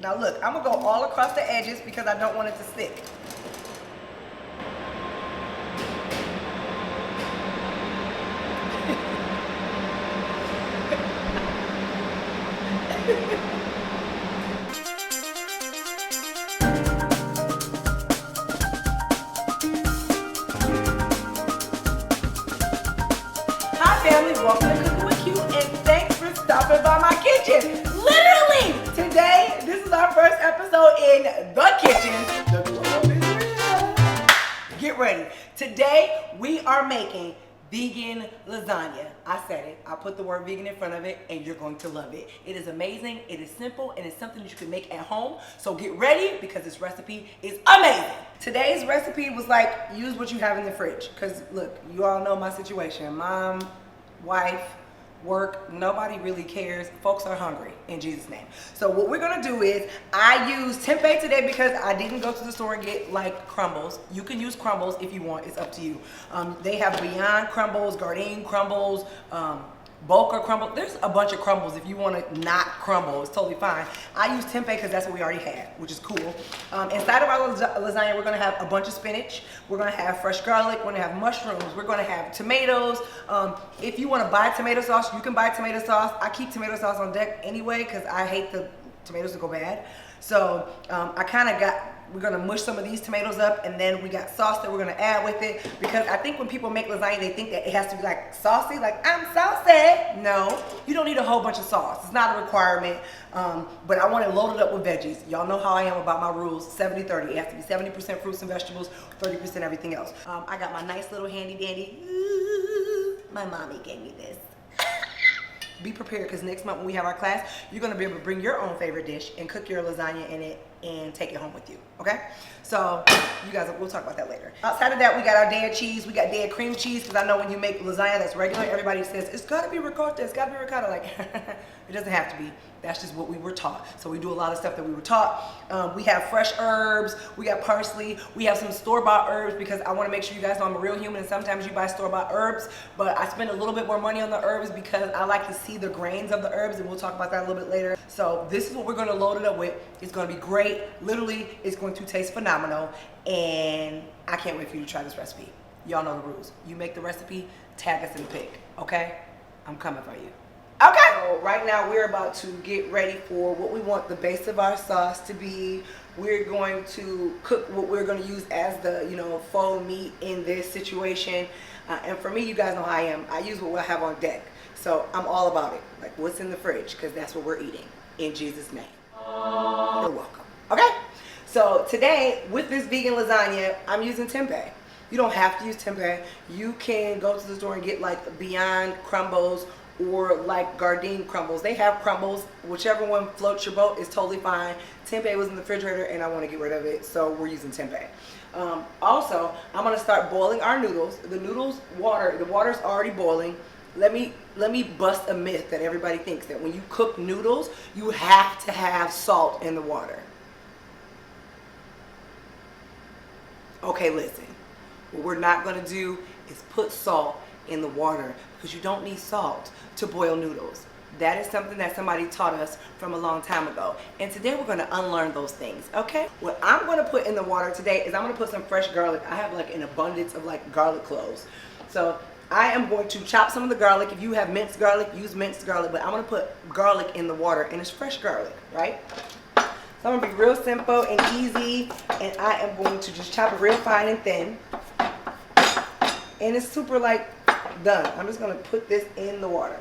Now look, I'm gonna go all across the edges because I don't want it to stick. Hi family, welcome to Cooking with Q, and thanks for stopping by my kitchen. Literally, today, this is our first episode in the kitchen. The glow is real. Get ready. Today, we are making vegan lasagna. I said it. I put the word vegan in front of it, and you're going to love it. It is amazing, it is simple, and it's something that you can make at home. So get ready because this recipe is amazing. Today's recipe was like, use what you have in the fridge. Because look, you all know my situation. Mom, wife, work, nobody really cares. Folks are hungry in Jesus' name. So what we're gonna do is, I use tempeh today because I didn't go to the store and get like crumbles. You can use crumbles if you want, it's up to you. They have Beyond crumbles, Gardein crumbles, Bulker crumble. There's a bunch of crumbles if you want to not crumble. It's totally fine. I use tempeh because that's what we already had, which is cool. Inside of our lasagna, we're going to have a bunch of spinach. We're going to have fresh garlic. We're going to have mushrooms. We're going to have tomatoes. If you want to buy tomato sauce, you can buy tomato sauce. I keep tomato sauce on deck anyway because I hate the tomatoes to go bad. So we're gonna mush some of these tomatoes up, and then we got sauce that we're gonna add with it, because I think when people make lasagna, they think that it has to be like saucy, like I'm saucy. No, you don't need a whole bunch of sauce. It's not a requirement, but I want it loaded up with veggies. Y'all know how I am about my rules, 70-30. It has to be 70% fruits and vegetables, 30% everything else. I got my nice little handy dandy. Ooh, my mommy gave me this. Be prepared, because next month when we have our class, you're going to be able to bring your own favorite dish and cook your lasagna in it and take it home with you, okay? So you guys, we'll talk about that later. Outside of that, we got our Daiya cheese. We got Daiya cream cheese, because I know when you make lasagna that's regular, everybody says, it's got to be ricotta, it's got to be ricotta. Like, it doesn't have to be. That's just what we were taught. So we do a lot of stuff that we were taught. We have fresh herbs. We got parsley. We have some store-bought herbs, because I want to make sure you guys know I'm a real human, and sometimes you buy store-bought herbs, but I spend a little bit more money on the herbs because I like to see the grains of the herbs, and we'll talk about that a little bit later. So this is what we're going to load it up with. It's going to be great. Literally, it's going to taste phenomenal, and I can't wait for you to try this recipe. Y'all know the rules. You make the recipe, tag us in the pic, okay? I'm coming for you. Okay, so right now we're about to get ready for what we want the base of our sauce to be. We're going to cook what we're going to use as the, faux meat in this situation. And for me, you guys know how I am. I use what I have on deck. So I'm all about it. Like what's in the fridge, because that's what we're eating. In Jesus' name. You're welcome. Okay, so today with this vegan lasagna, I'm using tempeh. You don't have to use tempeh. You can go to the store and get like Beyond crumbles or like Gardein crumbles. They have crumbles. Whichever one floats your boat is totally fine. Tempeh was in the refrigerator and I want to get rid of it, so we're using tempeh. Also, I'm going to start boiling our noodles. The water's already boiling. Let me bust a myth that everybody thinks, that when you cook noodles, you have to have salt in the water. Okay, listen. What we're not going to do is put salt in the water, because you don't need salt to boil noodles. That is something that somebody taught us from a long time ago. And today we're going to unlearn those things, okay? What I'm going to put in the water today is I'm going to put some fresh garlic. I have like an abundance of like garlic cloves. So I am going to chop some of the garlic. If you have minced garlic, use minced garlic. But I'm going to put garlic in the water, and it's fresh garlic, right? So I'm going to be real simple and easy. And I am going to just chop it real fine and thin. And it's super like done. I'm just going to put this in the water.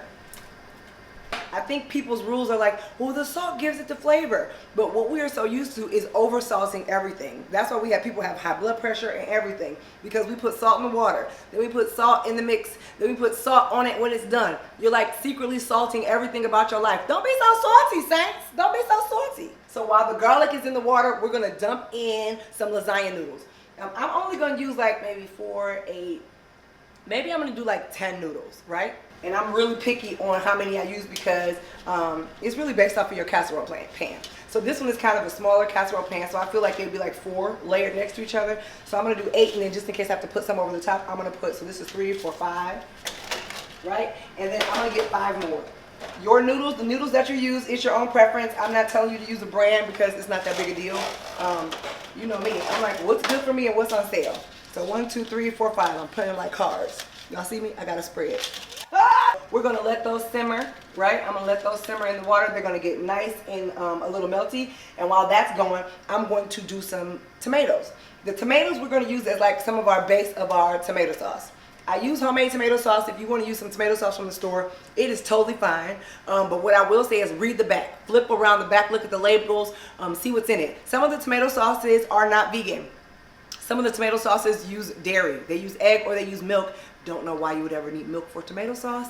I think people's rules are like, well, the salt gives it the flavor. But what we are so used to is over salting everything. That's why we have people have high blood pressure and everything, because we put salt in the water, then we put salt in the mix, then we put salt on it when it's done. You're like secretly salting everything about your life. Don't be so salty, saints. Don't be so salty. So while the garlic is in the water, we're going to dump in some lasagna noodles. I'm only going to use like maybe 4, 8, maybe I'm going to do like 10 noodles, right? And I'm really picky on how many I use, because it's really based off of your casserole pan. So this one is kind of a smaller casserole pan, so I feel like they'd be like 4 layered next to each other. So I'm going to do 8, and then just in case I have to put some over the top, I'm going to put, so this is 3, 4, 5, right? And then I'm going to get 5 more. Your noodles, the noodles that you use, it's your own preference. I'm not telling you to use a brand because it's not that big a deal. You know me. I'm like, what's good for me and what's on sale? So 1, 2, 3, 4, 5. I'm putting like cards. Y'all see me? I got a spread. We're going to let those simmer, right? I'm going to let those simmer in the water. They're going to get nice and a little melty. And while that's going, I'm going to do some tomatoes. The tomatoes we're going to use as like some of our base of our tomato sauce. I use homemade tomato sauce. If you want to use some tomato sauce from the store, it is totally fine. But what I will say is read the back. Flip around the back, look at the labels, see what's in it. Some of the tomato sauces are not vegan. Some of the tomato sauces use dairy. They use egg or they use milk. Don't know why you would ever need milk for tomato sauce.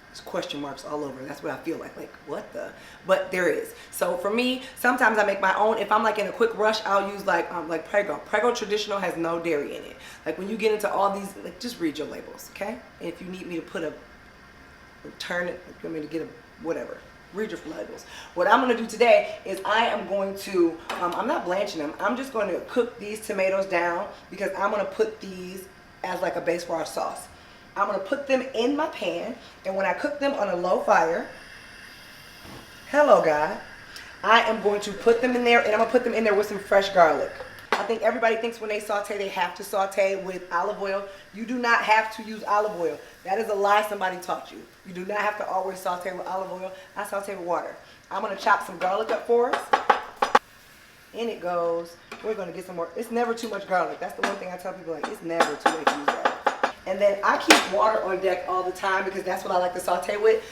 There's question marks all over. That's what I feel like. Like, what the? But there is. So for me, sometimes I make my own. If I'm like in a quick rush, I'll use like Prego. Prego traditional has no dairy in it. Like when you get into all these, like just read your labels, okay? And if you need me to put turn it, you want me to get a, whatever. Read your labels. What I'm going to do today is I am going to, I'm not blanching them. I'm just going to cook these tomatoes down because I'm going to put these as like a base for our sauce. I'm going to put them in my pan, and when I cook them on a low fire, hello God, I am going to put them in there, and I'm going to put them in there with some fresh garlic. I think everybody thinks when they saute, they have to saute with olive oil. You do not have to use olive oil. That is a lie somebody taught you. You do not have to always saute with olive oil. I saute with water. I'm going to chop some garlic up for us. In it goes. We're going to get some more. It's never too much garlic. That's the one thing I tell people, like, it's never too late to use garlic. And then I keep water on deck all the time because that's what I like to saute with.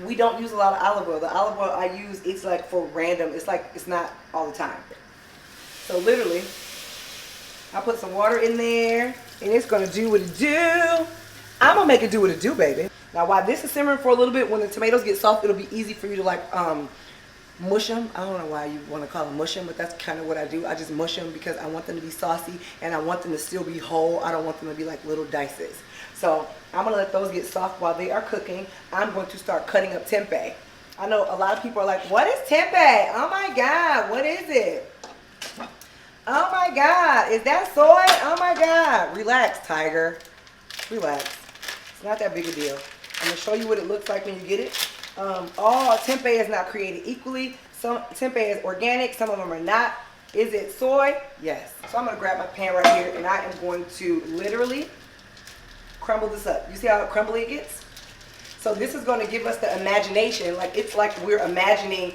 We don't use a lot of olive oil. The olive oil I use, it's like for random. It's like, it's not all the time. So literally, I put some water in there, and it's gonna do what it do. I'm gonna make it do what it do, baby. Now while this is simmering for a little bit, when the tomatoes get soft, it'll be easy for you to like mush them. I don't know why you want to call them mush them, but that's kind of what I do. I just mush them because I want them to be saucy, and I want them to still be whole. I don't want them to be like little dices. So I'm gonna let those get soft while they are cooking. I'm going to start cutting up tempeh. I know a lot of people are like, what is tempeh? Oh my God, what is it? Oh my God, is that soy? Oh my God. Relax, tiger. Relax. It's not that big a deal. I'm going to show you what it looks like when you get it. All tempeh is not created equally. Some tempeh is organic, some of them are not. Is it soy? Yes. So I'm going to grab my pan right here, and I am going to literally crumble this up. You see how crumbly it gets? So this is going to give us the imagination. Like, it's like we're imagining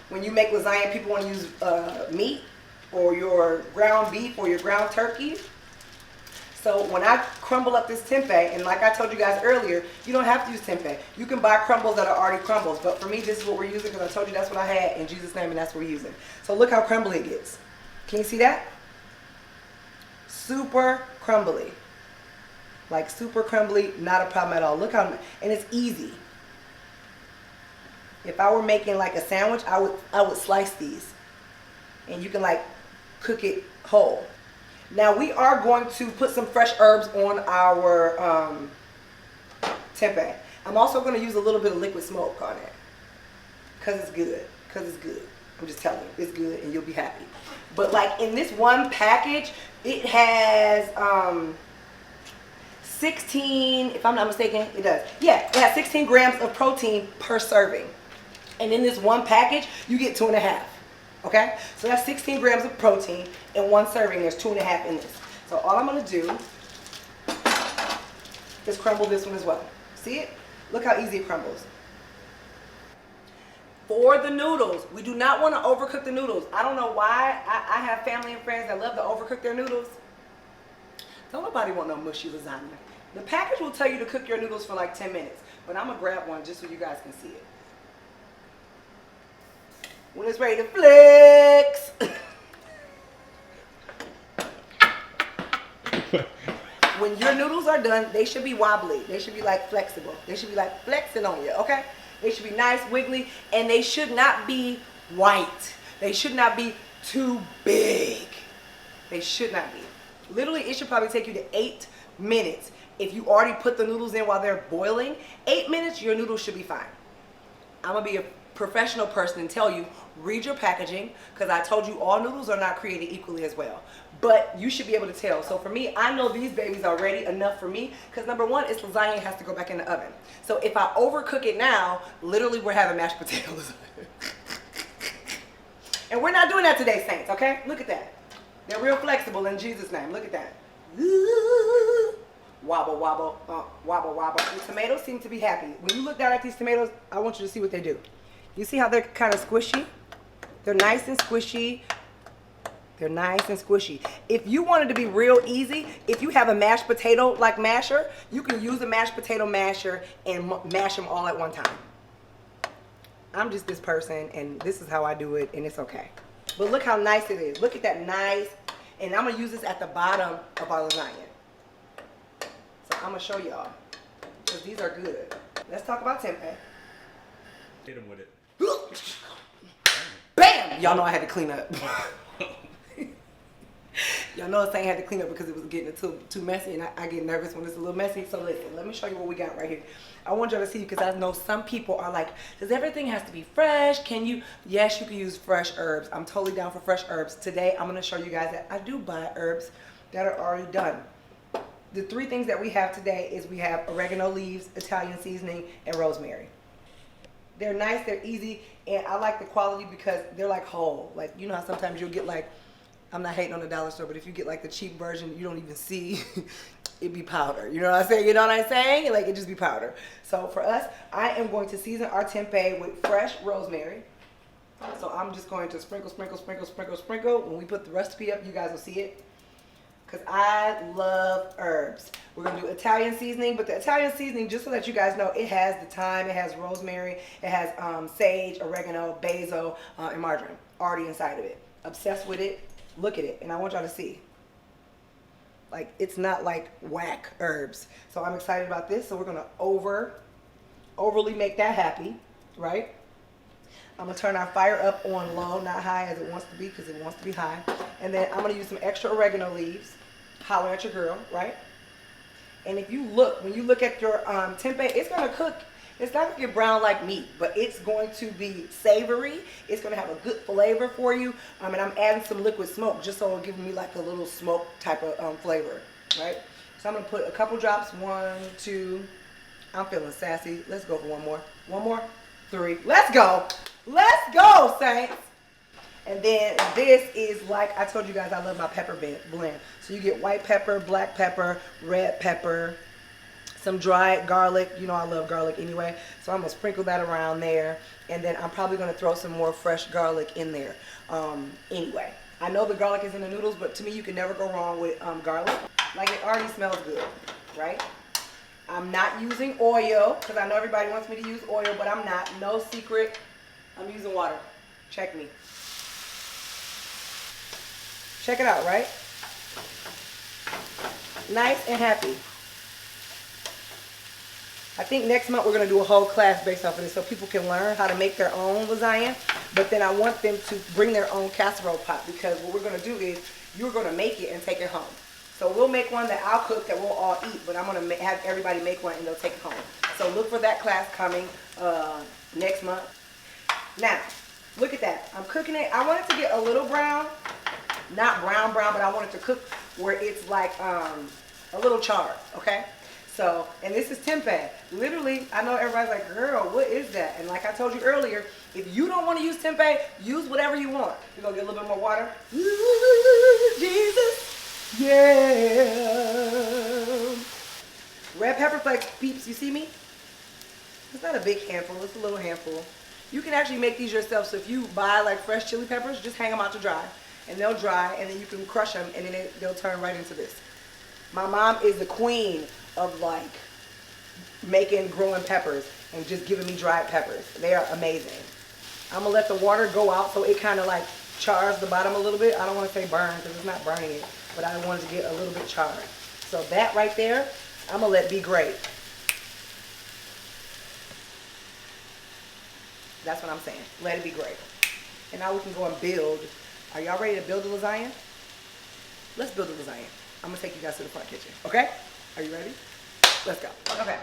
when you make lasagna, people want to use meat or your ground beef or your ground turkey. So when I crumble up this tempeh, and like I told you guys earlier, you don't have to use tempeh. You can buy crumbles that are already crumbles. But for me, this is what we're using because I told you that's what I had in Jesus' name, and that's what we're using. So look how crumbly it gets. Can you see that? Super crumbly. Like super crumbly, not a problem at all. Look how, and it's easy. If I were making like a sandwich, I would slice these, and you can like cook it whole. Now we are going to put some fresh herbs on our tempeh. I'm also going to use a little bit of liquid smoke on it because it's good. Because it's good. I'm just telling you, it's good, and you'll be happy. But like in this one package, it has 16, if I'm not mistaken, it does. Yeah, it has 16 grams of protein per serving. And in this one package, you get 2.5. Okay? So that's 16 grams of protein in one serving. There's 2.5 in this. So all I'm going to do is crumble this one as well. See it? Look how easy it crumbles. For the noodles, we do not want to overcook the noodles. I don't know why. I have family and friends that love to overcook their noodles. Don't nobody want no mushy lasagna. The package will tell you to cook your noodles for like 10 minutes. But I'm going to grab one just so you guys can see it. When it's ready to flex. When your noodles are done, they should be wobbly. They should be like flexible. They should be like flexing on you, okay? They should be nice, wiggly, and they should not be white. They should not be too big. They should not be. Literally, it should probably take you to 8 minutes. If you already put the noodles in while they're boiling, 8 minutes, your noodles should be fine. I'm gonna be a professional person and tell you, read your packaging, because I told you all noodles are not created equally as well. But you should be able to tell. So for me, I know these babies are ready enough for me, because number one, it's lasagna, it has to go back in the oven. So if I overcook it now, literally we're having mashed potatoes. And we're not doing that today, saints, okay? Look at that. They're real flexible in Jesus' name. Look at that. Ooh. Wobble, wobble, wobble, wobble. The tomatoes seem to be happy. When you look down at these tomatoes, I want you to see what they do. You see how they're kind of squishy? They're nice and squishy. They're nice and squishy. If you wanted to be real easy, if you have a mashed potato like masher, you can use a mashed potato masher and mash them all at one time. I'm just this person, and this is how I do it, and it's okay. But look how nice it is. Look at that nice, and I'm gonna use this at the bottom of our lasagna. So I'm gonna show y'all, because these are good. Let's talk about tempeh. Hit him with it. Bam! Y'all know I had to clean up. Y'all know I had to clean up because it was getting too messy, and I get nervous when it's a little messy. So listen, let me show you what we got right here. I want y'all to see, because I know some people are like, does everything has to be fresh? Can you? Yes, you can use fresh herbs. I'm totally down for fresh herbs. Today, I'm gonna show you guys that I do buy herbs that are already done. The three things that we have today is we have oregano leaves, Italian seasoning, and rosemary. They're nice, they're easy, and I like the quality because they're like whole. Like, you know how sometimes you'll get like, I'm not hating on the dollar store, but if you get like the cheap version, you don't even see it be powder. You know what I'm saying? You know what I'm saying? Like, it just be powder. So for us, I am going to season our tempeh with fresh rosemary. So I'm just going to sprinkle, sprinkle, sprinkle, sprinkle, sprinkle. When we put the recipe up, you guys will see it. Because I love herbs. We're going to do Italian seasoning, but the Italian seasoning, just so that you guys know, it has the thyme, it has rosemary, it has sage, oregano, basil, and marjoram already inside of it. Obsessed with it. Look at it, and I want y'all to see. Like, it's not like whack herbs. So I'm excited about this. So we're going to overly make that happy, right? I'm going to turn our fire up on low, not high as it wants to be, because it wants to be high. And then I'm going to use some extra oregano leaves. Holler at your girl, right? And if you look, when you look at your tempeh, it's going to cook. It's not going to get brown like meat, but it's going to be savory. It's going to have a good flavor for you. And I'm adding some liquid smoke just so it'll give me like a little smoke type of flavor, right? So I'm going to put a couple drops. 1, 2. I'm feeling sassy. Let's go for one more. 1 more. 3. Let's go. Let's go, saints. And then this is, like I told you guys, I love my pepper blend. So you get white pepper, black pepper, red pepper, some dried garlic. You know I love garlic anyway. So I'm going to sprinkle that around there. And then I'm probably going to throw some more fresh garlic in there anyway. I know the garlic is in the noodles, but to me you can never go wrong with garlic. Like, it already smells good, right? I'm not using oil because I know everybody wants me to use oil, but I'm not. No secret. I'm using water. Check me. Check it out, right? Nice and happy. I think next month we're going to do a whole class based off of this so people can learn how to make their own lasagna. But then I want them to bring their own casserole pot, because what we're going to do is you're going to make it and take it home. So we'll make one that I'll cook that we'll all eat, but I'm going to have everybody make one and they'll take it home. So look for that class coming next month. Now, look at that. I'm cooking it. I want it to get a little brown. Not brown, but I want it to cook where it's like a little charred, okay? So, and this is tempeh. Literally, I know everybody's like, girl, what is that? And like I told you earlier, if you don't want to use tempeh, use whatever you want. You're going to get a little bit more water. Ooh, Jesus. Yeah. Red pepper flakes, peeps, you see me? It's not a big handful, it's a little handful. You can actually make these yourself. So if you buy like fresh chili peppers, just hang them out to dry. And they'll dry, and then you can crush them, and then they'll turn right into this. My mom is the queen of like making growing peppers and just giving me dried peppers. They are amazing. I'm gonna let the water go out so it kind of like chars the bottom a little bit. I don't want to say burn because it's not burning it, but I want it to get a little bit charred. So that right there, I'm gonna let be great. That's what I'm saying. Let it be great. And now we can go and build. Are y'all ready to build a lasagna? Let's build a lasagna. I'm going to take you guys to the front kitchen, okay? Are you ready? Let's go. Okay.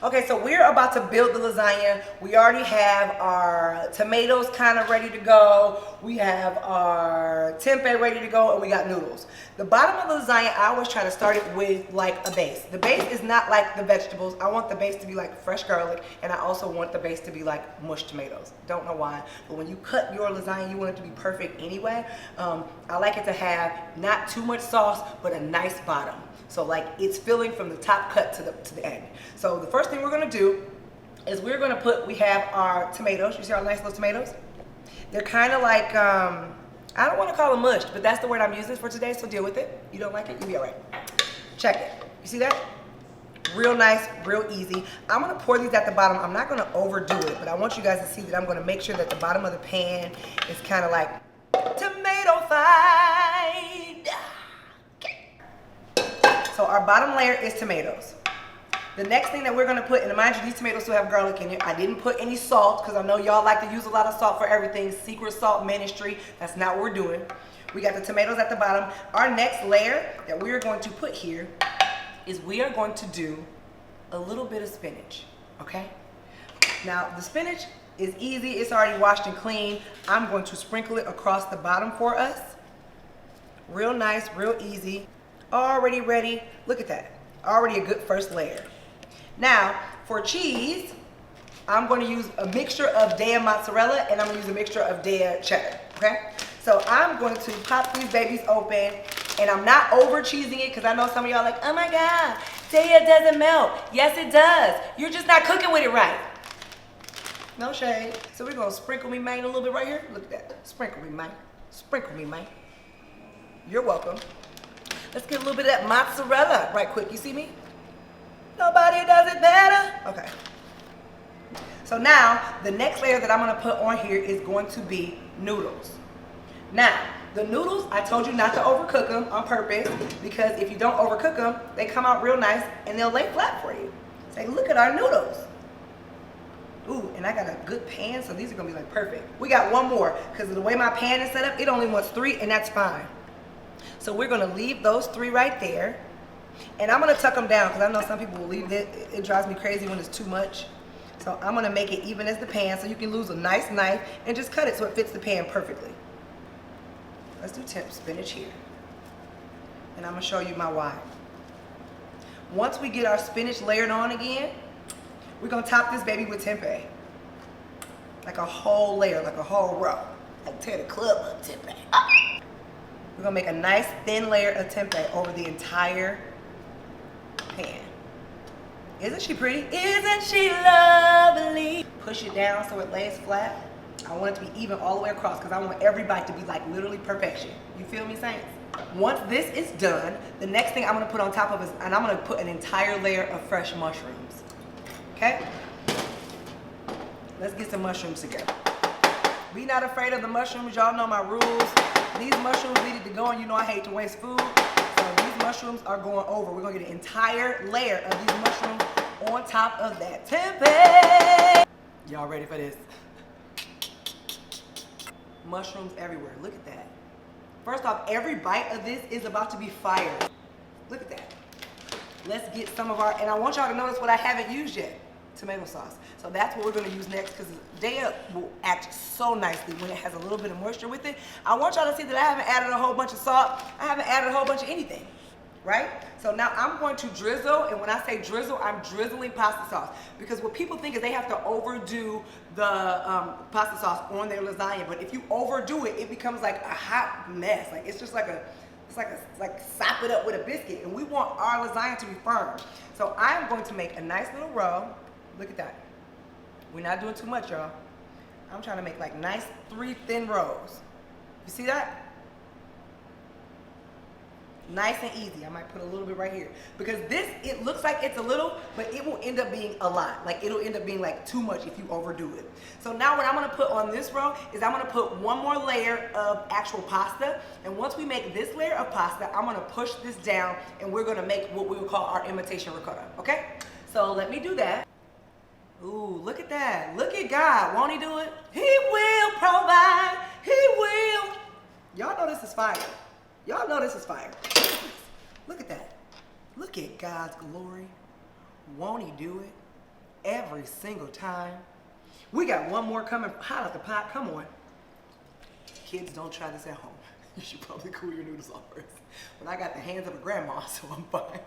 Okay, so we're about to build the lasagna. We already have our tomatoes kind of ready to go. We have our tempeh ready to go, and we got noodles. The bottom of the lasagna, I always try to start it with like a base. The base is not like the vegetables. I want the base to be like fresh garlic, and I also want the base to be like mushed tomatoes. Don't know why, but when you cut your lasagna, you want it to be perfect anyway. I like it to have not too much sauce, but a nice bottom. So like it's filling from the top cut to the end. So the first thing we're gonna do is we have our tomatoes. You see our nice little tomatoes? They're kind of like, I don't want to call them mushed, but that's the word I'm using for today, so deal with it. You don't like it, you'll be all right. Check it. You see that? Real nice, real easy. I'm gonna pour these at the bottom. I'm not gonna overdo it, but I want you guys to see that I'm gonna make sure that the bottom of the pan is kind of like tomato-fied. So our bottom layer is tomatoes. The next thing that we're gonna put, and mind you, these tomatoes still have garlic in it. I didn't put any salt because I know y'all like to use a lot of salt for everything. Secret salt ministry, that's not what we're doing. We got the tomatoes at the bottom. Our next layer that we are going to put here is we are going to do a little bit of spinach, okay? Now, the spinach is easy. It's already washed and clean. I'm going to sprinkle it across the bottom for us. Real nice, real easy. Already ready. Look at that. Already a good first layer. Now, for cheese, I'm going to use a mixture of Daya mozzarella and I'm going to use a mixture of Daya cheddar, okay? So I'm going to pop these babies open, and I'm not over cheesing it because I know some of y'all are like, oh my God, Daya doesn't melt. Yes, it does. You're just not cooking with it right. No shade. So we're going to sprinkle me, man, a little bit right here. Look at that. Sprinkle me, man. Sprinkle me, man. You're welcome. Let's get a little bit of that mozzarella right quick. You see me? Nobody does it better. Okay. So now, the next layer that I'm going to put on here is going to be noodles. Now, the noodles, I told you not to overcook them on purpose because if you don't overcook them, they come out real nice and they'll lay flat for you. Say, look at our noodles. Ooh, and I got a good pan, so these are going to be like perfect. We got one more because of the way my pan is set up, it only wants 3, and that's fine. So we're gonna leave those 3 right there. And I'm gonna tuck them down because I know some people will leave it. It drives me crazy when it's too much. So I'm gonna make it even as the pan so you can use a nice knife and just cut it so it fits the pan perfectly. Let's do spinach here. And I'm gonna show you my why. Once we get our spinach layered on again, we're gonna top this baby with tempeh. Like a whole layer, like a whole row. Like tear the club up, tempeh. We're gonna make a nice thin layer of tempeh over the entire pan. Isn't she pretty? Isn't she lovely? Push it down so it lays flat. I want it to be even all the way across because I want every bite to be like literally perfection. You feel me, saints? Once this is done, the next thing I'm gonna put on top of is, and I'm gonna put an entire layer of fresh mushrooms. Okay? Let's get some mushrooms together. Be not afraid of the mushrooms. Y'all know my rules. These mushrooms needed to go, and you know I hate to waste food. So these mushrooms are going over. We're gonna get an entire layer of these mushrooms on top of that tempeh. Y'all ready for this? Mushrooms everywhere. Look at that. First off, every bite of this is about to be fire. Look at that. Let's get some of our, and I want y'all to notice what I haven't used yet. Tomato sauce. So that's what we're going to use next because Daya will act so nicely when it has a little bit of moisture with it. I want y'all to see that I haven't added a whole bunch of salt. I haven't added a whole bunch of anything, right? So now I'm going to drizzle, and when I say drizzle, I'm drizzling pasta sauce because what people think is they have to overdo the pasta sauce on their lasagna, but if you overdo it, it becomes like a hot mess. Like it's just like like sop it up with a biscuit, and we want our lasagna to be firm. So I'm going to make a nice little row. Look at that. We're not doing too much, y'all. I'm trying to make like nice 3 thin rows. You see that? Nice and easy. I might put a little bit right here. Because this, it looks like it's a little, but it will end up being a lot. Like it'll end up being like too much if you overdo it. So now what I'm gonna put on this row is I'm gonna put one more layer of actual pasta. And once we make this layer of pasta, I'm gonna push this down and we're gonna make what we would call our imitation ricotta, okay? So let me do that. Ooh, look at that. Look at God. Won't he do it? He will provide. He will. Y'all know this is fire. Y'all know this is fire. Look at that. Look at God's glory. Won't he do it? every single time. We got one more coming hot out the pot. Come on. Kids, don't try this at home. You should probably cool your noodles off first. But I got the hands of a grandma, so I'm fine.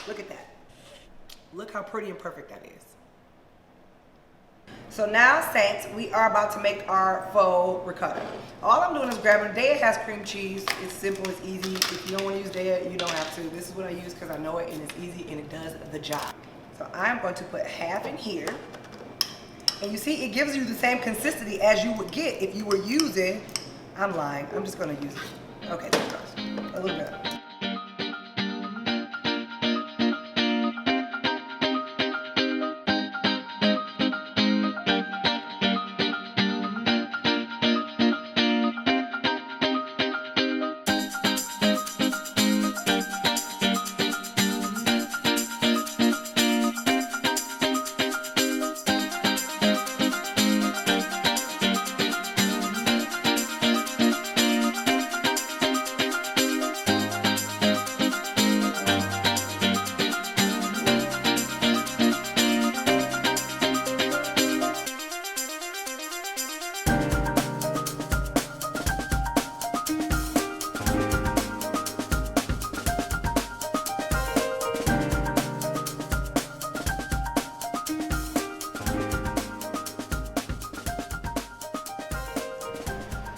Look at that. Look how pretty and perfect that is. So now, Saints, we are about to make our faux ricotta. All I'm doing is grabbing, Daya has cream cheese. It's simple, it's easy. If you don't want to use Daya, you don't have to. This is what I use because I know it and it's easy and it does the job. So I'm going to put half in here. And you see, it gives you the same consistency as you would get if you were using, I'm lying, I'm just going to use it. Okay, there it goes. A little bit.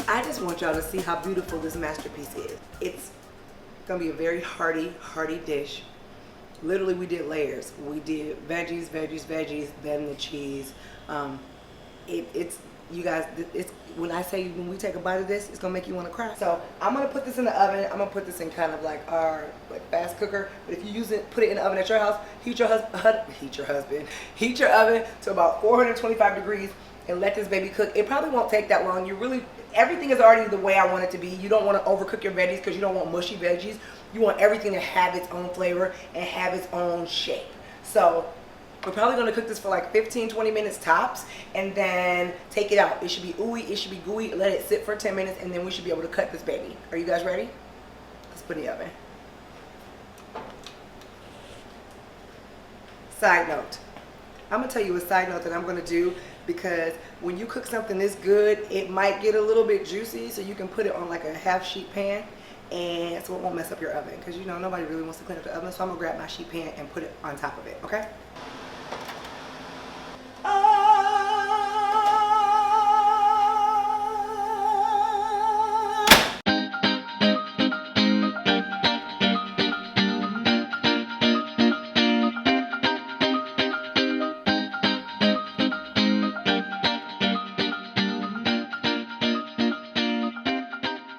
I just want y'all to see how beautiful this masterpiece is. It's gonna be a very hearty dish. Literally, we did layers. We did veggies, then the cheese. You guys, when I say when we take a bite of this, it's gonna make you want to cry. So I'm gonna put this in the oven. I'm gonna put this in kind of like our fast cooker. But if you use it, put it in the oven at your house. Heat your oven to about 425 degrees and let this baby cook. It probably won't take that long. Everything is already the way I want it to be. You don't want to overcook your veggies because you don't want mushy veggies. You want everything to have its own flavor and have its own shape. So we're probably going to cook this for like 15-20 minutes tops and then take it out. It should be ooey, it should be gooey. Let it sit for 10 minutes and then we should be able to cut this baby. Are you guys ready? Let's put it in the oven. Side note. I'm going to tell you a side note that I'm going to do because when you cook something this good, it might get a little bit juicy, so you can put it on like a half sheet pan and so it won't mess up your oven because you know nobody really wants to clean up the oven, so I'm going to grab my sheet pan and put it on top of it, okay?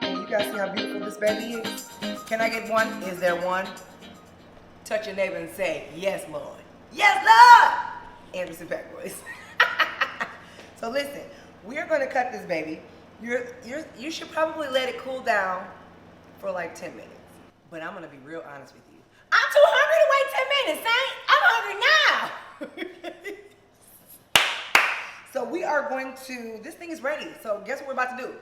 You guys see how beautiful this baby is? Can I get one? Is there one? Touch your neighbor and say, yes, Lord. Yes, Lord! Anderson Pack Boys. So listen, we're going to cut this baby. You should probably let it cool down for like 10 minutes. But I'm going to be real honest with you. I'm too hungry to wait 10 minutes, Saint. I'm hungry now. So we are going to, this thing is ready. So guess what we're about to do?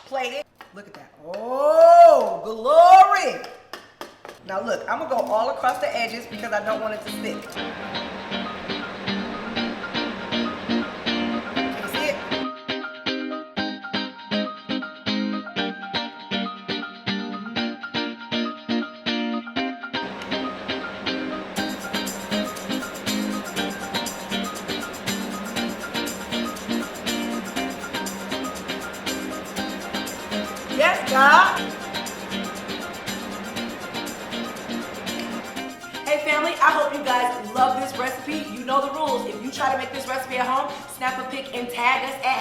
Plate it. Look at that. Oh, glory. Now look, I'm going to go all across the edges because I don't want it to stick. Can you see it? Yes, God. Hey family, I hope you guys love this recipe. You know the rules. If you try to make this recipe at home, snap a pic and tag us at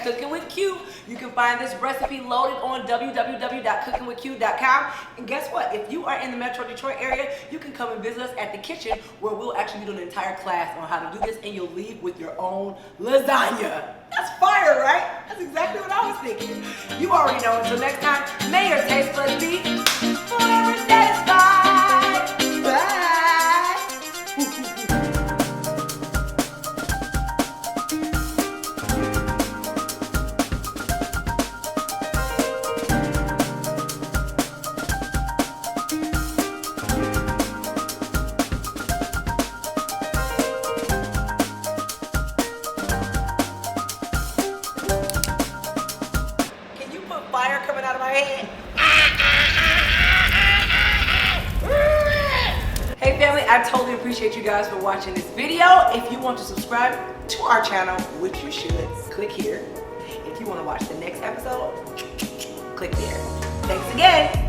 #CookingWithQ. You can find this recipe loaded on www.cookingwithq.com. And guess what? If you are in the Metro Detroit area, you can come and visit us at the kitchen where we'll actually do an entire class on how to do this and you'll leave with your own lasagna. That's fire, right? That's exactly what I was thinking. You already know. Until next time, may your taste buds be forever satisfied. Bye. totally appreciate you guys for watching this video. If you want to subscribe to our channel, which you should, click here. If you want to watch the next episode, click there. Thanks again.